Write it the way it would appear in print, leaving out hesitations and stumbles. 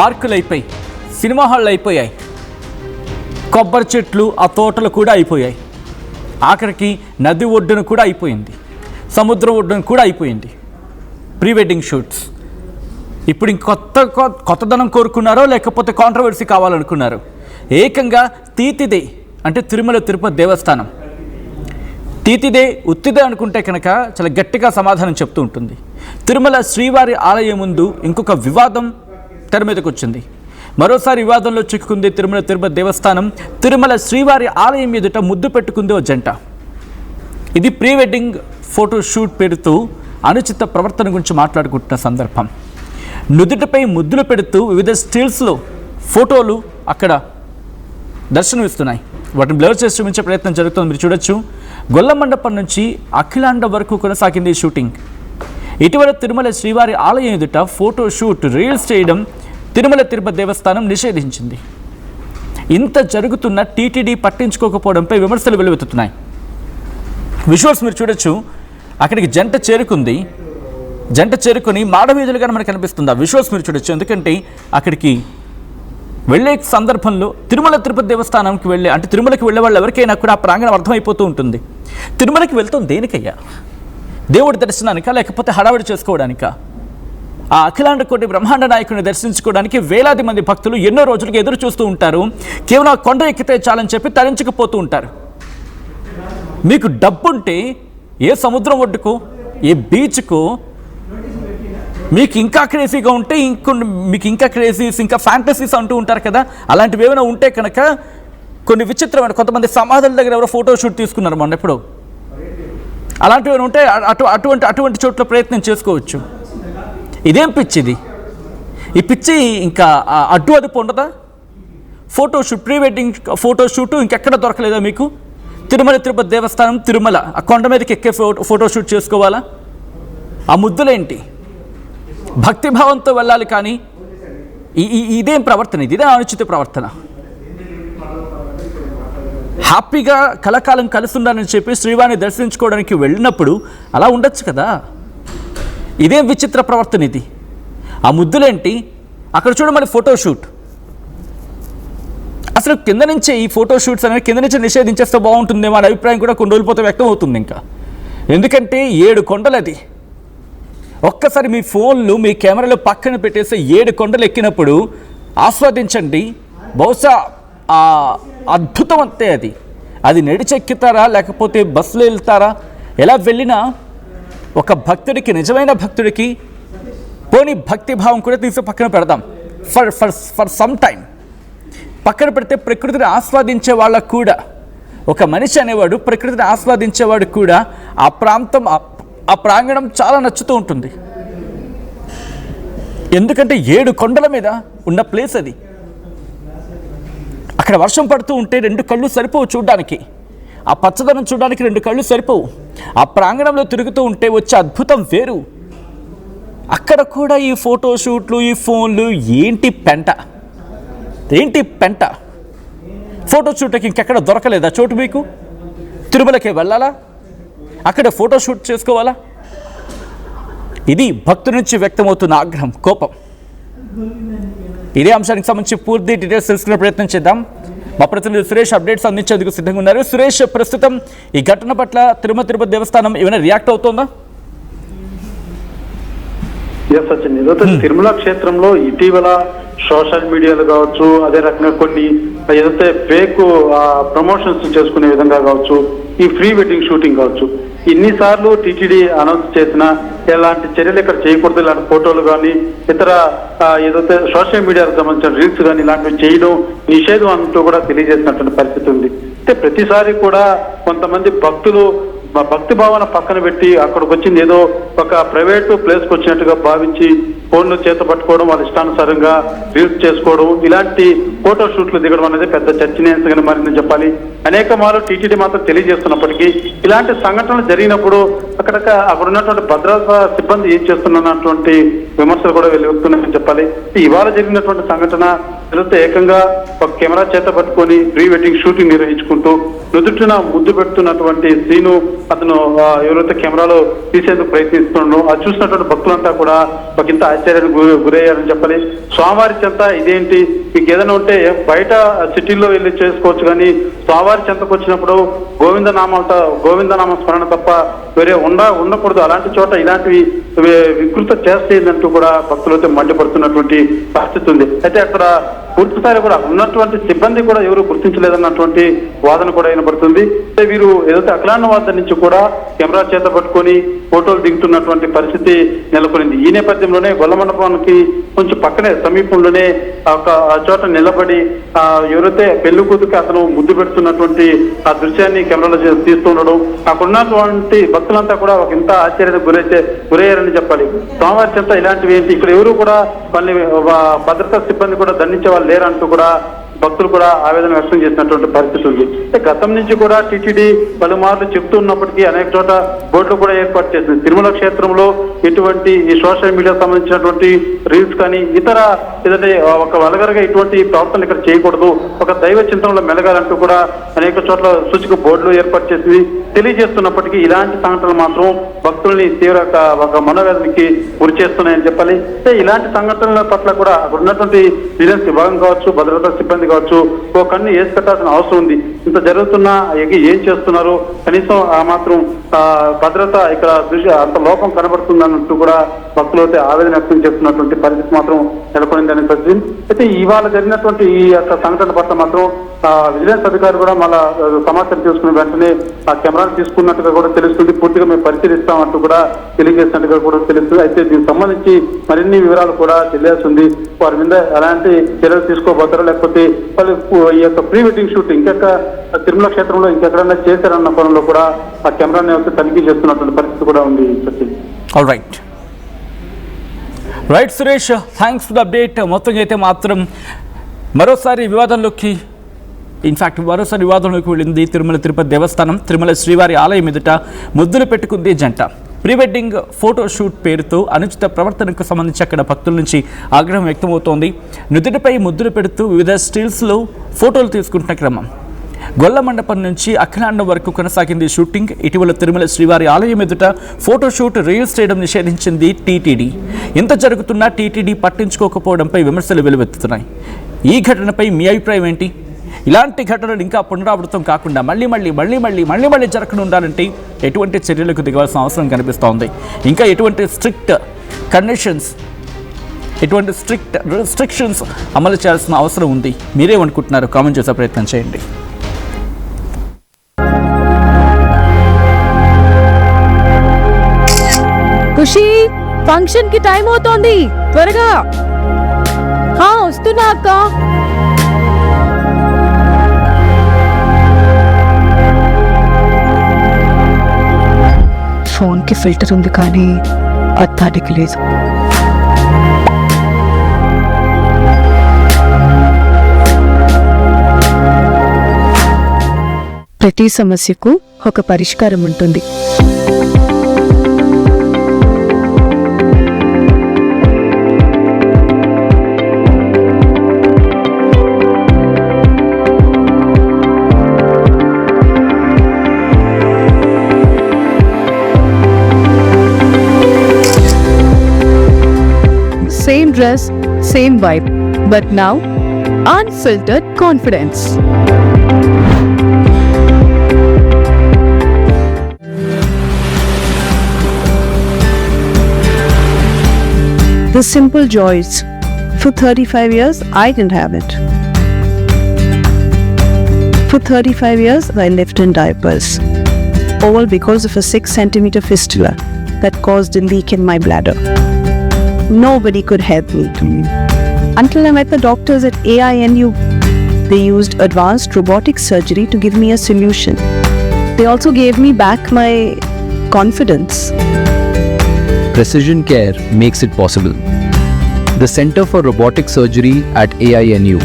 పార్కులు అయిపోయి, సినిమా హాళ్ళు అయిపోయాయి, కొబ్బరి చెట్లు ఆ తోటలు కూడా అయిపోయాయి, ఆఖరికి నది ఒడ్డున కూడా అయిపోయింది, సముద్రం ఒడ్డున కూడా అయిపోయింది ప్రీ వెడ్డింగ్ షూట్స్. ఇప్పుడు కొత్తదనం కోరుకున్నారో లేకపోతే కాంట్రవర్సీ కావాలనుకున్నారు. ఏకంగా తీతిదే అంటే తిరుమల తిరుపతి దేవస్థానం తీతిదే ఉత్తిదే అనుకుంటే కనుక చాలా గట్టిగా సమాధానం చెప్తూ ఉంటుంది. తిరుమల శ్రీవారి ఆలయం ముందు ఇంకొక వివాదం తెర మీదకి వచ్చింది. మరోసారి వివాదంలో చిక్కుకుంది తిరుమల తిరుపతి దేవస్థానం. తిరుమల శ్రీవారి ఆలయం ఎదుట ముద్దు పెట్టుకుంది ఓ జంట. ఇది ప్రీ వెడ్డింగ్ ఫోటో షూట్ పేరుతో అనుచిత ప్రవర్తన గురించి మాట్లాడుకుంటున్న సందర్భం. నుదుటిపై ముద్దులు పెడుతూ వివిధ స్టిల్స్లో ఫోటోలు అక్కడ దర్శనమిస్తున్నాయి. వాటిని బ్లర్ చేసి చూపించే ప్రయత్నం జరుగుతుంది. మీరు చూడొచ్చు, గొల్ల మండపం నుంచి అఖిలాండ వరకు కొనసాగింది ఈ షూటింగ్. ఇటీవల తిరుమల శ్రీవారి ఆలయం ఎదుట ఫోటో షూట్ రీల్స్ చేయడం తిరుమల తిరుపతి దేవస్థానం నిషేధించింది. ఇంత జరుగుతున్న టీటీడీ పట్టించుకోకపోవడంపై విమర్శలు వెలువెత్తుతున్నాయి. విజువల్స్ మీరు చూడొచ్చు, అక్కడికి జంట చేరుకొని మాడవీధులుగా మనకు కనిపిస్తుంది. ఆ విజువల్స్ మీరు చూడొచ్చు. ఎందుకంటే అక్కడికి వెళ్ళే సందర్భంలో తిరుమల తిరుపతి దేవస్థానంకి అంటే తిరుమలకి వెళ్ళే వాళ్ళు ఎవరికైనా కూడా ఆ ప్రాంగణం అర్థమైపోతూ ఉంటుంది. తిరుమలకి వెళ్తాం దేనికయ్యా? దేవుడి దర్శనానికా లేకపోతే హడావిడి చేసుకోవడానికా? ఆ అఖిలాండ కోటి బ్రహ్మాండ నాయకుడిని దర్శించుకోవడానికి వేలాది మంది భక్తులు ఎన్నో రోజులుగా ఎదురు చూస్తూ ఉంటారు. కేవలం ఆ కొండ ఎక్కితే చాలని చెప్పి తరించకపోతూ ఉంటారు. మీకు డబ్బుంటే ఏ సముద్రం ఒడ్డుకో ఏ బీచ్కో మీకు ఇంకా క్రేజీగా ఉంటే మీకు ఇంకా క్రేజీస్ ఇంకా ఫ్యాంటసీస్ అంటూ ఉంటారు కదా, అలాంటివి ఏమైనా ఉంటే కనుక కొన్ని విచిత్రమైన కొంతమంది సమాధుల దగ్గర ఎవరో ఫోటో షూట్ తీసుకున్నారు మొన్న ఎప్పుడో. అలాంటివి ఏమైనా ఉంటే అటువంటి చోట్ల ప్రయత్నం చేసుకోవచ్చు. ఇదేం పిచ్చిది? ఈ పిచ్చి ఇంకా అదుపు ఉండదా? ఫోటోషూట్ ప్రీ వెడ్డింగ్ ఫోటోషూట్ ఇంకెక్కడ దొరకలేదా మీకు? తిరుమల తిరుపతి దేవస్థానం తిరుమల ఆ కొండ మీదకి ఎక్కే ఫోటోషూట్ చేసుకోవాలా? ఆ ముద్దులేంటి? భక్తిభావంతో వెళ్ళాలి. కానీ ఇదేం ప్రవర్తన? ఇదే అనుచిత ప్రవర్తన. హ్యాపీగా కలకాలం కలిసి ఉండాలని చెప్పి శ్రీవారిని దర్శించుకోవడానికి వెళ్ళినప్పుడు అలా ఉండొచ్చు కదా. ఇదేం విచిత్ర ప్రవర్తన ఇది? ఆ ముద్దులేంటి? అక్కడ చూడమని ఫోటోషూట్ అసలు కింద నుంచే ఈ ఫోటోషూట్స్ అనేవి కింద నుంచే నిషేధించేస్తే బాగుంటుందేమో అనే అభిప్రాయం కూడా కొన్ని రోజులు పోతే వ్యక్తం అవుతుంది. ఇంకా ఎందుకంటే 7 కొండలు అది. ఒక్కసారి మీ ఫోన్లు మీ కెమెరాలు పక్కన పెట్టేసి 7 కొండలు ఎక్కినప్పుడు ఆస్వాదించండి. బహుశా అద్భుతం అంతే. అది నడిచెక్కుతారా లేకపోతే బస్సులో వెళ్తారా? ఎలా వెళ్ళినా ఒక భక్తుడికి, నిజమైన భక్తుడికి పోనీ భక్తిభావం కూడా తీసి పక్కన పెడదాం. ఫర్ సమ్ టైం పక్కన పెడితే ప్రకృతిని ఆస్వాదించే వాళ్ళకు కూడా, ఒక మనిషి అనేవాడు ప్రకృతిని ఆస్వాదించేవాడు కూడా ఆ ప్రాంతం ఆ ప్రాంగణం చాలా నచ్చుతూ ఉంటుంది. ఎందుకంటే 7 కొండల మీద ఉన్న ప్లేస్ అది. అక్కడ వర్షం పడుతూ ఉంటే 2 కళ్ళు సరిపోవు చూడడానికి. ఆ పచ్చదనం చూడడానికి 2 కళ్ళు సరిపోవు. ఆ ప్రాంగణంలో తిరుగుతూ ఉంటే వచ్చే అద్భుతం వేరు. అక్కడ కూడా ఈ ఫోటోషూట్లు ఈ ఫోన్లు ఏంటి పెంట? ఫోటోషూట్కి ఇంకెక్కడ దొరకలేదా చోటు మీకు? తిరుమలకే వెళ్ళాలా? అక్కడ ఫోటోషూట్ చేసుకోవాలా? ఇది భక్తుల నుంచి వ్యక్తమవుతున్న ఆగ్రహం, కోపం. ఇదే అంశానికి సంబంధించి పూర్తి డీటెయిల్స్ తెలుసుకునే ప్రయత్నం చేద్దాం. మా ప్రతినిధి సురేష్ అప్డేట్స్ అందించేందుకు సిద్ధంగా ఉన్నారు. సురేష్, ప్రస్తుతం ఈ ఘటన పట్ల తిరుమల తిరుపతి దేవస్థానం ఏమైనా రియాక్ట్ అవుతుందా? తిరుమల క్షేత్రంలో ఇటీవల సోషల్ మీడియాలో కావచ్చు, అదే రకంగా కొన్ని ఏదైతే ఫేక్ ప్రమోషన్స్ చేసుకునే విధంగా కావచ్చు, ఈ ప్రీ వెడ్డింగ్ షూటింగ్ కావచ్చు, ఇన్నిసార్లు టీటీడీ అనౌన్స్ చేసిన ఎలాంటి చర్యలు ఇక్కడ చేయకూడదు, ఇలాంటి ఫోటోలు కానీ ఇతర ఏదైతే సోషల్ మీడియాకు సంబంధించిన రీల్స్ కానీ ఇలాంటివి చేయడం నిషేధం అంటూ కూడా తెలియజేసినటువంటి పరిస్థితి ఉంది. అంటే ప్రతిసారి కూడా కొంతమంది భక్తులు భక్తి భావన పక్కన పెట్టి అక్కడికి వచ్చింది ఏదో ఒక ప్రైవేటు ప్లేస్కి వచ్చినట్టుగా భావించి ఫోన్లు చేత పట్టుకోవడం, వాళ్ళ ఇష్టానుసారంగా రీల్స్ చేసుకోవడం, ఇలాంటి ఫోటో షూట్లు దిగడం అనేది పెద్ద చర్చనీయాంశంగా మారిందని చెప్పాలి. అనేక మార్లు టీటీడీ మాత్రం తెలియజేస్తున్నప్పటికీ ఇలాంటి సంఘటనలు జరిగినప్పుడు అక్కడ ఉన్నటువంటి భద్రతా సిబ్బంది ఏం చేస్తున్నటువంటి విమర్శలు కూడా వెలువెత్తున్నాయని చెప్పాలి. ఇవాళ జరిగినటువంటి సంఘటన ఏకంగా ఒక కెమెరా చేత పట్టుకొని ప్రీ వెడ్డింగ్ షూటింగ్ నిర్వహించుకుంటూ నుదుటిన ముద్దు పెడుతున్నటువంటి శ్రీను అతను ఎవరైతే కెమెరాలో తీసేందుకు ప్రయత్నిస్తున్నాడో అది చూసినటువంటి భక్తులంతా కూడా ఒక ఇంత ఆశ్చర్యానికి గురయ్యారని చెప్పాలి. స్వామివారి చెంత ఇదేంటి, మీకు ఏదైనా ఉంటే బయట సిటీల్లో వెళ్ళి చేసుకోవచ్చు, కానీ స్వామివారి చెంతకు వచ్చినప్పుడు గోవిందనామ స్మరణ తప్ప వేరే ఉండకూడదు. అలాంటి చోట ఇలాంటివి వికృత చేస్తేందంటూ కూడా భక్తులతో మండిపడుతున్నటువంటి పరిస్థితి ఉంది. అయితే అక్కడ పూర్తిస్థాయి కూడా ఉన్నటువంటి సిబ్బంది కూడా ఎవరు గుర్తించలేదన్నటువంటి వాదన కూడా వినబడుతుంది. వీరు ఏదైతే అఖిలాండ వాద నుంచి కూడా కెమెరా చేత పట్టుకొని ఫోటోలు దిగుతున్నటువంటి పరిస్థితి నెలకొనింది. ఈ నేపథ్యంలోనే గొల్ల మండపానికి కొంచెం పక్కనే సమీపంలోనే ఆ చోట నిలబడి ఎవరైతే పెళ్లి కూతురికి అతను ముద్దు పెడుతున్నటువంటి ఆ దృశ్యాన్ని కెమెరాలో తీస్తుండడం, అక్కడ ఉన్నటువంటి భక్తులంతా కూడా ఒక ఇంత ఆశ్చర్యానికి గురయ్యారని చెప్పాలి. స్వామివారి చెంత ఇలాంటివి ఏంటి, ఇక్కడ ఎవరు కూడా వాళ్ళని భద్రతా సిబ్బంది కూడా దండించే వాళ్ళు లేరంటూ కూడా భక్తులు కూడా ఆవేదన వ్యక్తం చేసినటువంటి పరిస్థితి ఉంది. గతం నుంచి కూడా టీటీడీ పలుమార్లు చెప్తూ ఉన్నప్పటికీ అనేక చోట బోర్డులు కూడా ఏర్పాటు చేసింది. తిరుమల క్షేత్రంలో ఎటువంటి ఈ సోషల్ మీడియా సంబంధించినటువంటి రీల్స్ కానీ ఇతర ఏదంటే ఒక వల్గర్గా ఇటువంటి ప్రవర్తనలు ఇక్కడ చేయకూడదు, ఒక దైవ చింతనలో మెలగాలంటూ కూడా అనేక చోట్ల సూచిక బోర్డులు ఏర్పాటు చేసింది. తెలియజేస్తున్నప్పటికీ ఇలాంటి సంఘటనలు మాత్రం భక్తుల్ని తీవ్ర ఒక మనోవేదనకి గురి చేస్తున్నాయని చెప్పాలి. ఇలాంటి సంఘటనల పట్ల కూడా అక్కడ ఉన్నటువంటి విజిలెన్స్ విభాగం కావచ్చు, భద్రతా సిబ్బంది కావచ్చు, ఓ కన్ను వేసి పెట్టాల్సిన అవసరం ఉంది. ఇంత జరుగుతున్నా ఏం చేస్తున్నారు, కనీసం ఆ మాత్రం భద్రత ఇక్కడ అంత లోపం కనబడుతుందన్నట్టు కూడా భక్తులు అయితే ఆవేదన వ్యక్తం చేస్తున్నటువంటి పరిస్థితి మాత్రం నెలకొనిందని పరిస్థితి. అయితే ఇవాళ జరిగినటువంటి ఈ యొక్క సంఘటన పట్ల మాత్రం విజిలెన్స్ అధికారులు కూడా మళ్ళా సమాచారం తీసుకున్న వెంటనే ఆ కెమెరాలు తీసుకున్నట్టుగా కూడా తెలుస్తుంది. పూర్తిగా మేము పరిశీలిస్తామంటూ కూడా తెలియజేసినట్టుగా కూడా తెలుస్తుంది. అయితే దీనికి సంబంధించి మరిన్ని వివరాలు కూడా తెలియాల్సింది. వారి మీద ఎలాంటి చర్యలు తీసుకోబోతారో, లేకపోతే వాళ్ళు ఈ యొక్క ప్రీ వెడ్డింగ్ షూట్ ఇంకెక్క తిరుమల క్షేత్రంలో ఇంకెక్కడైనా చేశారన్న పనుల్లో కూడా ఆ కెమెరాని తనిఖీ చేస్తున్నటువంటి పరిస్థితి కూడా ఉంది. All right Suresh, thanks for the update. మొత్తంగా అయితే మాత్రం మరోసారి వివాదంలోకి వెళ్ళింది తిరుమల తిరుపతి దేవస్థానం. తిరుమల శ్రీవారి ఆలయం ఎదుట ముద్దులు పెట్టుకుంది జంట. ప్రీ వెడ్డింగ్ ఫోటో షూట్ పేరుతో అనుచిత ప్రవర్తనకు సంబంధించి అక్కడ భక్తుల నుంచి ఆగ్రహం వ్యక్తమవుతోంది. నుదుటిపై ముద్దులు పెడుతూ వివిధ స్టిల్స్లో ఫోటోలు తీసుకుంటున్న క్రమం. గొల్ల మండపం నుంచి అఖిలాండం వరకు కొనసాగింది షూటింగ్. ఇటీవల తిరుమల శ్రీవారి ఆలయం ఎదుట ఫోటో షూట్ రీల్స్ చేయడం నిషేధించింది టీటీడీ. ఇంత జరుగుతున్నా టీటీడీ పట్టించుకోకపోవడంపై విమర్శలు వెలువెత్తుతున్నాయి. ఈ ఘటనపై మీ అభిప్రాయం ఏంటి? ఇలాంటి ఘటనలు ఇంకా పునరావృతం కాకుండా మళ్ళీ జరగకుండా ఉండాలంటే ఎటువంటి చర్యలకు దిగవలసిన అవసరం కనిపిస్తోంది. ఇంకా ఎటువంటి స్ట్రిక్ట్ కండిషన్స్, ఎటువంటి స్ట్రిక్ట్ రిస్ట్రిక్షన్స్ అమలు చేయాల్సిన అవసరం ఉంది? మీరేమనుకుంటున్నారు? కామెంట్ చేసే ప్రయత్నం చేయండి. ఖుషి, ఫంక్షన్ కి టైం అవుతోంది, త్వరగా. వస్తున్నా అక్క. ఫోన్ కి ఫిల్టర్ ఉంది కానీ అత్తాడికి లేదు. ప్రతి సమస్యకు ఒక పరిష్కారం ఉంటుంది. Same dress, same vibe, but now unfiltered confidence. The simple joys. For 35 years, I didn't have it. For 35 years, I lived in diapers. All because of a 6-centimeter fistula that caused a leak in my bladder. Nobody could help me. Until I met the doctors at AINU. They used advanced robotic surgery to give me a solution. They also gave me back my confidence. Precision care makes it possible. The Center for Robotic Surgery at AINU